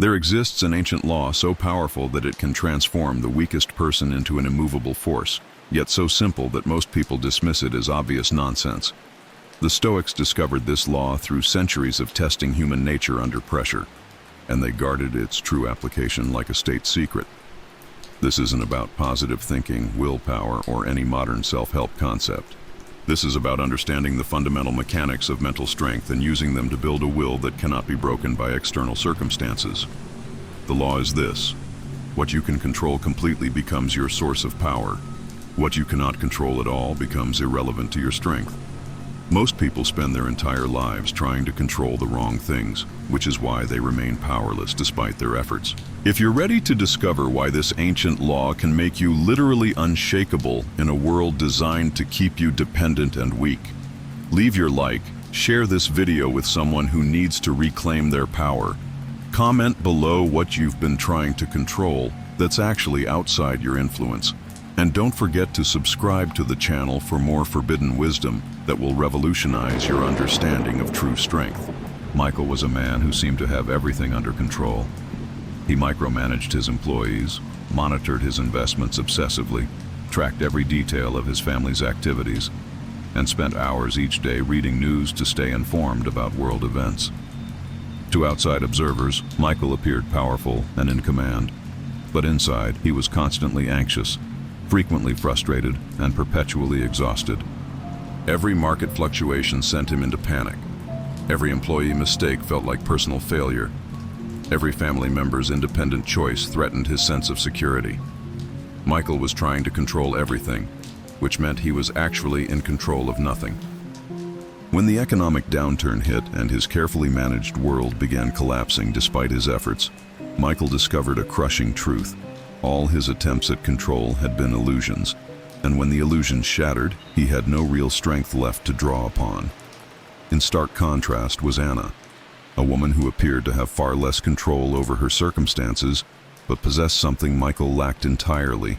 There exists an ancient law so powerful that it can transform the weakest person into an immovable force, yet so simple that most people dismiss it as obvious nonsense. The Stoics discovered this law through centuries of testing human nature under pressure, and they guarded its true application like a state secret. This isn't about positive thinking, willpower, or any modern self-help concept. This is about understanding the fundamental mechanics of mental strength and using them to build a will that cannot be broken by external circumstances. The law is this: what you can control completely becomes your source of power. What you cannot control at all becomes irrelevant to your strength. Most people spend their entire lives trying to control the wrong things, which is why they remain powerless despite their efforts. If you're ready to discover why this ancient law can make you literally unshakable in a world designed to keep you dependent and weak, leave your like, share this video with someone who needs to reclaim their power. Comment below what you've been trying to control that's actually outside your influence. And don't forget to subscribe to the channel for more forbidden wisdom that will revolutionize your understanding of true strength. Michael was a man who seemed to have everything under control. He micromanaged his employees, monitored his investments obsessively, tracked every detail of his family's activities, and spent hours each day reading news to stay informed about world events. To outside observers, Michael appeared powerful and in command, but inside he was constantly anxious, frequently frustrated, and perpetually exhausted. Every market fluctuation sent him into panic. Every employee mistake felt like personal failure. Every family member's independent choice threatened his sense of security. Michael was trying to control everything, which meant he was actually in control of nothing. When the economic downturn hit and his carefully managed world began collapsing despite his efforts, Michael discovered a crushing truth. All his attempts at control had been illusions, and when the illusions shattered, he had no real strength left to draw upon. In stark contrast was Anna, a woman who appeared to have far less control over her circumstances, but possessed something Michael lacked entirely: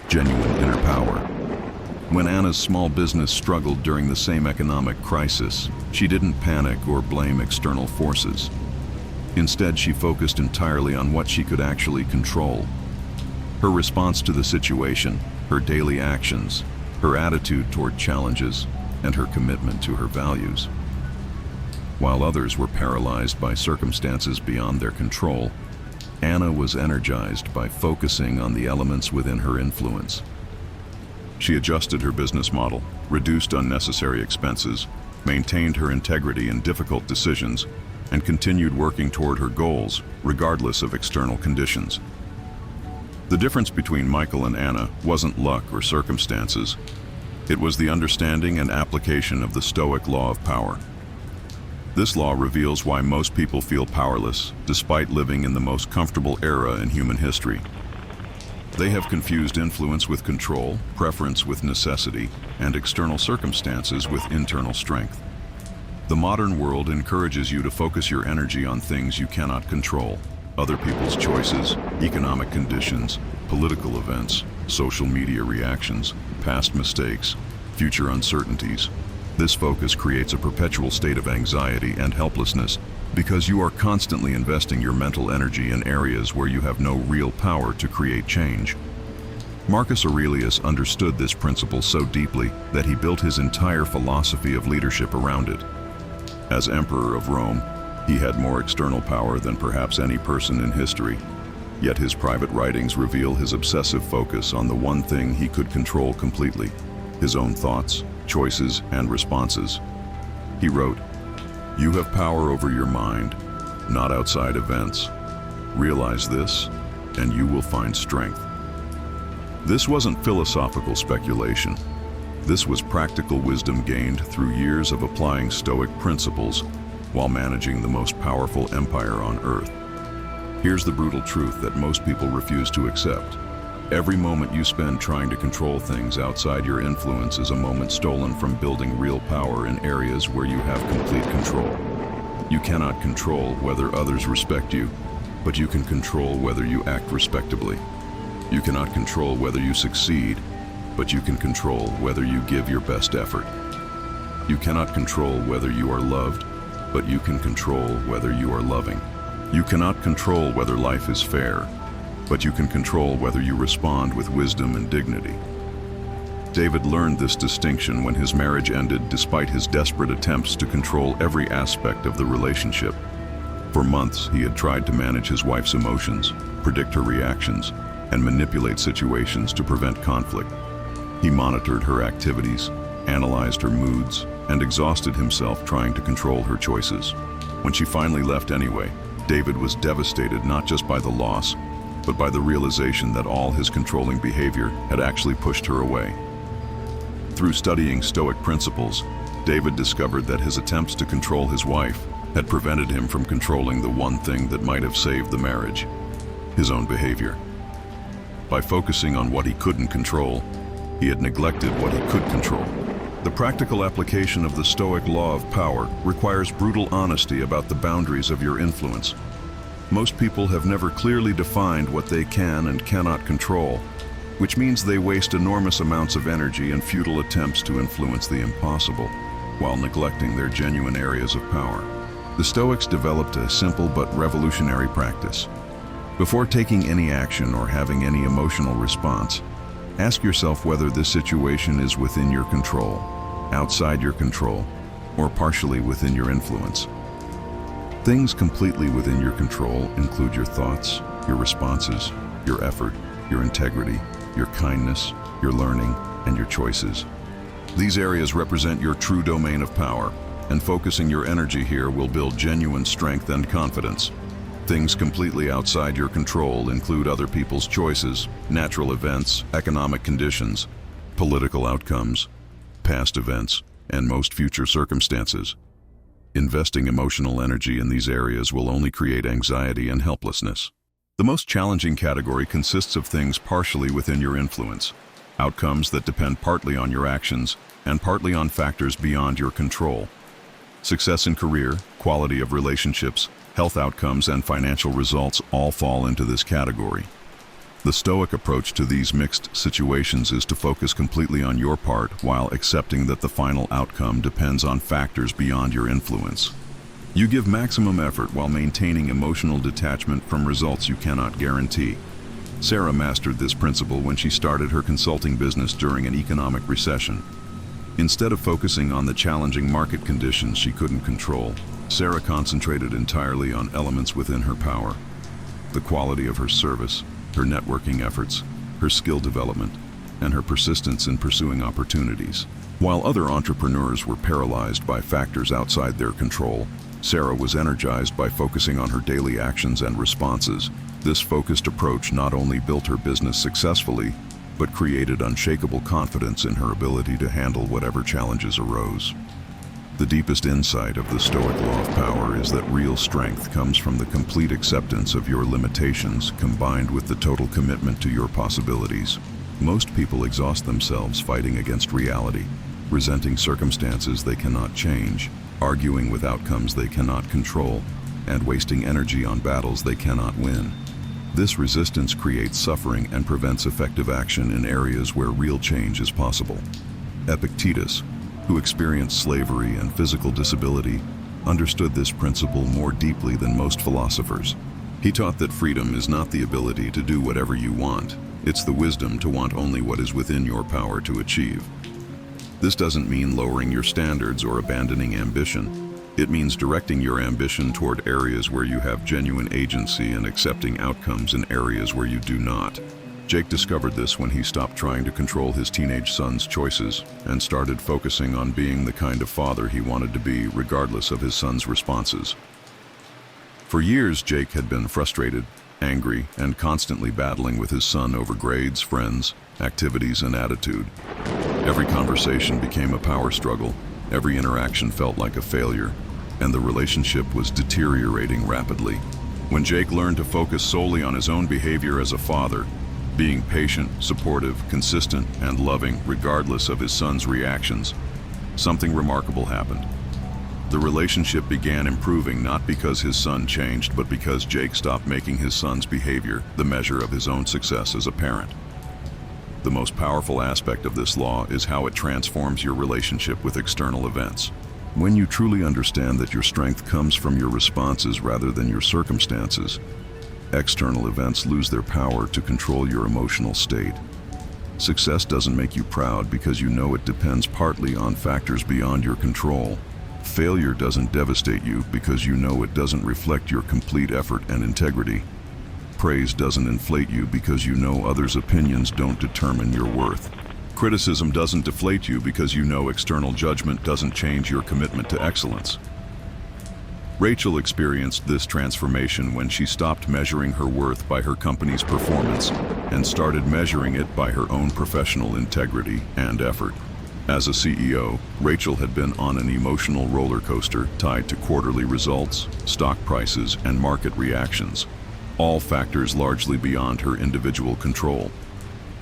genuine inner power. When Anna's small business struggled during the same economic crisis, she didn't panic or blame external forces. Instead, she focused entirely on what she could actually control. Her response to the situation, her daily actions, her attitude toward challenges, and her commitment to her values. While others were paralyzed by circumstances beyond their control, Anna was energized by focusing on the elements within her influence. She adjusted her business model, reduced unnecessary expenses, maintained her integrity in difficult decisions, and continued working toward her goals, regardless of external conditions. The difference between Michael and Anna wasn't luck or circumstances. It was the understanding and application of the Stoic law of power. This law reveals why most people feel powerless, despite living in the most comfortable era in human history. They have confused influence with control, preference with necessity, and external circumstances with internal strength. The modern world encourages you to focus your energy on things you cannot control: other people's choices, economic conditions, political events, social media reactions, past mistakes, future uncertainties. This focus creates a perpetual state of anxiety and helplessness because you are constantly investing your mental energy in areas where you have no real power to create change. Marcus Aurelius understood this principle so deeply that he built his entire philosophy of leadership around it. As Emperor of Rome, he had more external power than perhaps any person in history, yet his private writings reveal his obsessive focus on the one thing he could control completely: his own thoughts, choices, and responses. He wrote, "You have power over your mind, not outside events. Realize this, and you will find strength." This wasn't philosophical speculation. This was practical wisdom gained through years of applying Stoic principles while managing the most powerful empire on earth. Here's the brutal truth that most people refuse to accept. Every moment you spend trying to control things outside your influence is a moment stolen from building real power in areas where you have complete control. You cannot control whether others respect you, but you can control whether you act respectably. You cannot control whether you succeed, but you can control whether you give your best effort. You cannot control whether you are loved, but you can control whether you are loving. You cannot control whether life is fair, but you can control whether you respond with wisdom and dignity. David learned this distinction when his marriage ended despite his desperate attempts to control every aspect of the relationship. For months, he had tried to manage his wife's emotions, predict her reactions, and manipulate situations to prevent conflict. He monitored her activities, analyzed her moods, and exhausted himself trying to control her choices. When she finally left anyway, David was devastated not just by the loss, but by the realization that all his controlling behavior had actually pushed her away. Through studying Stoic principles, David discovered that his attempts to control his wife had prevented him from controlling the one thing that might have saved the marriage: his own behavior. By focusing on what he couldn't control, he had neglected what he could control. The practical application of the Stoic law of power requires brutal honesty about the boundaries of your influence. Most people have never clearly defined what they can and cannot control, which means they waste enormous amounts of energy in futile attempts to influence the impossible, while neglecting their genuine areas of power. The Stoics developed a simple but revolutionary practice. Before taking any action or having any emotional response, ask yourself whether this situation is within your control, outside your control, or partially within your influence. Things completely within your control include your thoughts, your responses, your effort, your integrity, your kindness, your learning, and your choices. These areas represent your true domain of power, and focusing your energy here will build genuine strength and confidence. Things completely outside your control include other people's choices, natural events, economic conditions, political outcomes, past events, and most future circumstances. Investing emotional energy in these areas will only create anxiety and helplessness. The most challenging category consists of things partially within your influence, outcomes that depend partly on your actions and partly on factors beyond your control. Success in career, quality of relationships, health outcomes, and financial results all fall into this category. The Stoic approach to these mixed situations is to focus completely on your part while accepting that the final outcome depends on factors beyond your influence. You give maximum effort while maintaining emotional detachment from results you cannot guarantee. Sarah mastered this principle when she started her consulting business during an economic recession. Instead of focusing on the challenging market conditions she couldn't control, Sarah concentrated entirely on elements within her power: the quality of her service, her networking efforts, her skill development, and her persistence in pursuing opportunities. While other entrepreneurs were paralyzed by factors outside their control, Sarah was energized by focusing on her daily actions and responses. This focused approach not only built her business successfully, but created unshakable confidence in her ability to handle whatever challenges arose. The deepest insight of the Stoic law of power is that real strength comes from the complete acceptance of your limitations combined with the total commitment to your possibilities. Most people exhaust themselves fighting against reality, resenting circumstances they cannot change, arguing with outcomes they cannot control, and wasting energy on battles they cannot win. This resistance creates suffering and prevents effective action in areas where real change is possible. Epictetus, who experienced slavery and physical disability, understood this principle more deeply than most philosophers. He taught that freedom is not the ability to do whatever you want, it's the wisdom to want only what is within your power to achieve. This doesn't mean lowering your standards or abandoning ambition. It means directing your ambition toward areas where you have genuine agency and accepting outcomes in areas where you do not. Jake discovered this when he stopped trying to control his teenage son's choices and started focusing on being the kind of father he wanted to be, regardless of his son's responses. For years, Jake had been frustrated, angry, and constantly battling with his son over grades, friends, activities, and attitude. Every conversation became a power struggle, every interaction felt like a failure, and the relationship was deteriorating rapidly. When Jake learned to focus solely on his own behavior as a father, being patient, supportive, consistent, and loving regardless of his son's reactions, something remarkable happened. The relationship began improving not because his son changed, but because Jake stopped making his son's behavior the measure of his own success as a parent. The most powerful aspect of this law is how it transforms your relationship with external events. When you truly understand that your strength comes from your responses rather than your circumstances, external events lose their power to control your emotional state. Success doesn't make you proud because you know it depends partly on factors beyond your control. Failure doesn't devastate you because you know it doesn't reflect your complete effort and integrity. Praise doesn't inflate you because you know others' opinions don't determine your worth. Criticism doesn't deflate you because you know external judgment doesn't change your commitment to excellence. Rachel experienced this transformation when she stopped measuring her worth by her company's performance and started measuring it by her own professional integrity and effort. As a CEO, Rachel had been on an emotional roller coaster tied to quarterly results, stock prices, and market reactions, all factors largely beyond her individual control.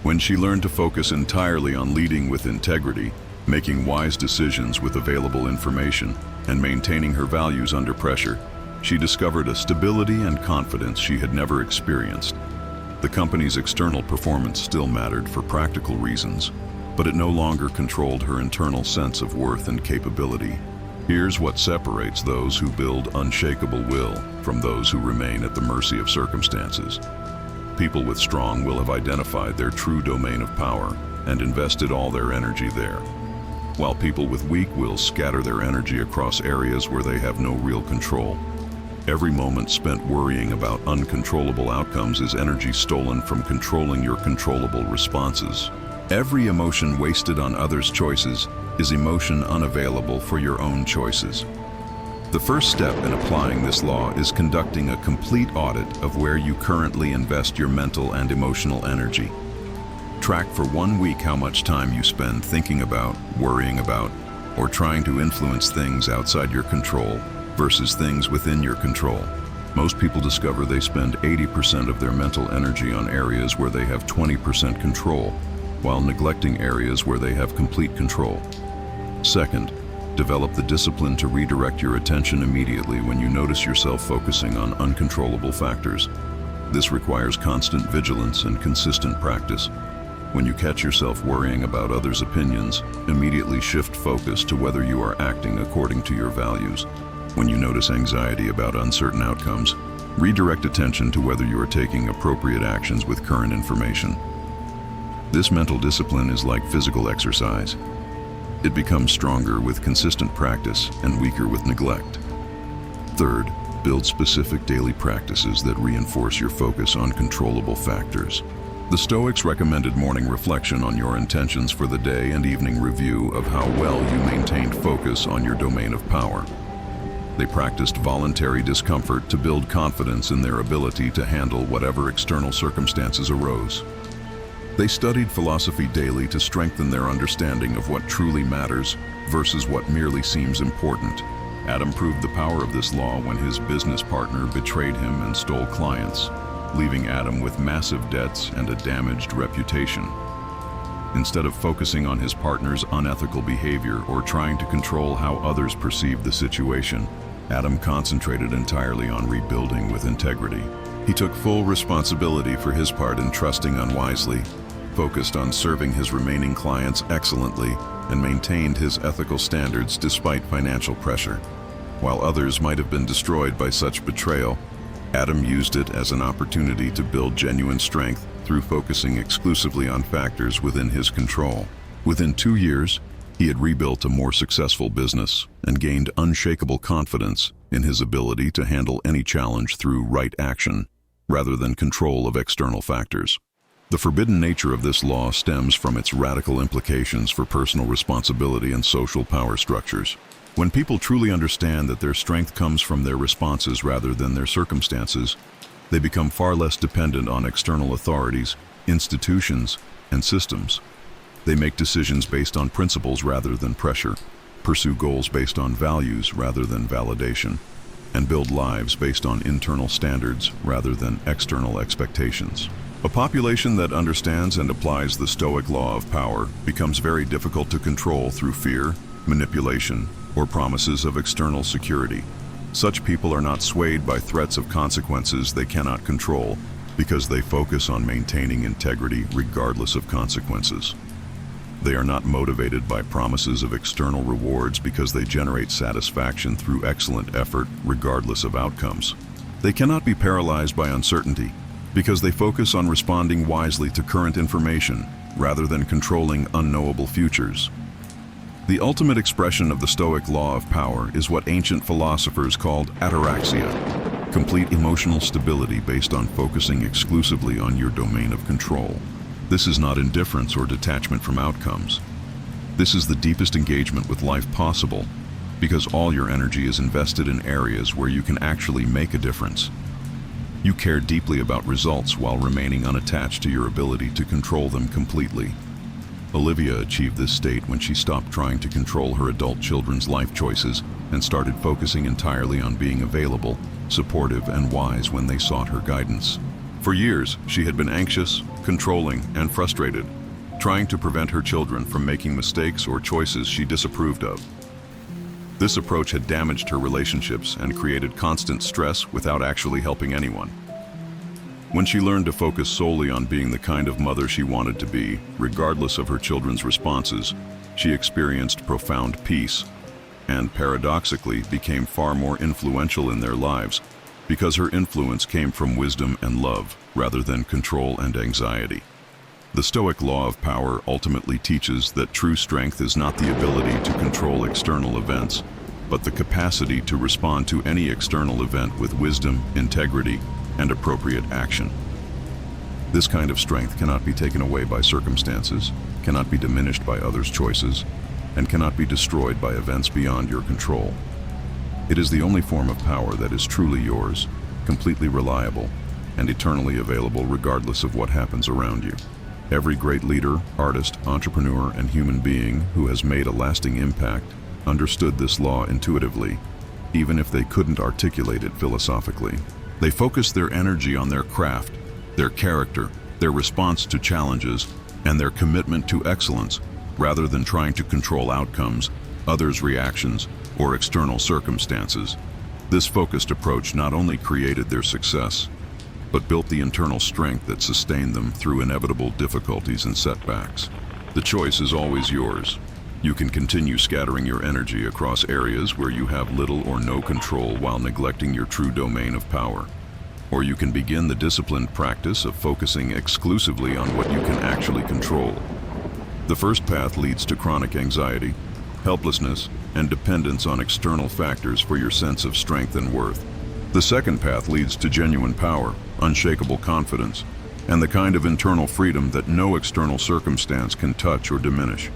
When she learned to focus entirely on leading with integrity, making wise decisions with available information, and maintaining her values under pressure, she discovered a stability and confidence she had never experienced. The company's external performance still mattered for practical reasons, but it no longer controlled her internal sense of worth and capability. Here's what separates those who build unshakable will from those who remain at the mercy of circumstances. People with strong will have identified their true domain of power and invested all their energy there, while people with weak will scatter their energy across areas where they have no real control. Every moment spent worrying about uncontrollable outcomes is energy stolen from controlling your controllable responses. Every emotion wasted on others' choices is emotion unavailable for your own choices. The first step in applying this law is conducting a complete audit of where you currently invest your mental and emotional energy. Track for 1 week how much time you spend thinking about, worrying about, or trying to influence things outside your control versus things within your control. Most people discover they spend 80% of their mental energy on areas where they have 20% control, while neglecting areas where they have complete control. Second, develop the discipline to redirect your attention immediately when you notice yourself focusing on uncontrollable factors. This requires constant vigilance and consistent practice. When you catch yourself worrying about others' opinions, immediately shift focus to whether you are acting according to your values. When you notice anxiety about uncertain outcomes, redirect attention to whether you are taking appropriate actions with current information. This mental discipline is like physical exercise. It becomes stronger with consistent practice and weaker with neglect. Third, build specific daily practices that reinforce your focus on controllable factors. The Stoics recommended morning reflection on your intentions for the day and evening review of how well you maintained focus on your domain of power. They practiced voluntary discomfort to build confidence in their ability to handle whatever external circumstances arose. They studied philosophy daily to strengthen their understanding of what truly matters versus what merely seems important. Adam proved the power of this law when his business partner betrayed him and stole clients, leaving Adam with massive debts and a damaged reputation. Instead of focusing on his partner's unethical behavior or trying to control how others perceived the situation, Adam concentrated entirely on rebuilding with integrity. He took full responsibility for his part in trusting unwisely, focused on serving his remaining clients excellently, and maintained his ethical standards despite financial pressure. While others might have been destroyed by such betrayal, Adam used it as an opportunity to build genuine strength through focusing exclusively on factors within his control. Within 2 years, he had rebuilt a more successful business and gained unshakable confidence in his ability to handle any challenge through right action rather than control of external factors. The forbidden nature of this law stems from its radical implications for personal responsibility and social power structures. When people truly understand that their strength comes from their responses rather than their circumstances, they become far less dependent on external authorities, institutions, and systems. They make decisions based on principles rather than pressure, pursue goals based on values rather than validation, and build lives based on internal standards rather than external expectations. A population that understands and applies the Stoic law of power becomes very difficult to control through fear, manipulation, or promises of external security. Such people are not swayed by threats of consequences they cannot control because they focus on maintaining integrity regardless of consequences. They are not motivated by promises of external rewards because they generate satisfaction through excellent effort, regardless of outcomes. They cannot be paralyzed by uncertainty because they focus on responding wisely to current information rather than controlling unknowable futures. The ultimate expression of the Stoic law of power is what ancient philosophers called ataraxia, complete emotional stability based on focusing exclusively on your domain of control. This is not indifference or detachment from outcomes. This is the deepest engagement with life possible, because all your energy is invested in areas where you can actually make a difference. You care deeply about results while remaining unattached to your ability to control them completely. Olivia achieved this state when she stopped trying to control her adult children's life choices and started focusing entirely on being available, supportive, and wise when they sought her guidance. For years, she had been anxious, controlling, and frustrated, trying to prevent her children from making mistakes or choices she disapproved of. This approach had damaged her relationships and created constant stress without actually helping anyone. When she learned to focus solely on being the kind of mother she wanted to be, regardless of her children's responses, she experienced profound peace and, paradoxically, became far more influential in their lives because her influence came from wisdom and love rather than control and anxiety. The Stoic law of power ultimately teaches that true strength is not the ability to control external events, but the capacity to respond to any external event with wisdom, integrity, and appropriate action. This kind of strength cannot be taken away by circumstances, cannot be diminished by others' choices, and cannot be destroyed by events beyond your control. It is the only form of power that is truly yours, completely reliable, and eternally available regardless of what happens around you. Every great leader, artist, entrepreneur, and human being who has made a lasting impact understood this law intuitively, even if they couldn't articulate it philosophically. They focused their energy on their craft, their character, their response to challenges, and their commitment to excellence, rather than trying to control outcomes, others' reactions, or external circumstances. This focused approach not only created their success, but built the internal strength that sustained them through inevitable difficulties and setbacks. The choice is always yours. You can continue scattering your energy across areas where you have little or no control while neglecting your true domain of power. Or you can begin the disciplined practice of focusing exclusively on what you can actually control. The first path leads to chronic anxiety, helplessness, and dependence on external factors for your sense of strength and worth. The second path leads to genuine power, unshakable confidence, and the kind of internal freedom that no external circumstance can touch or diminish.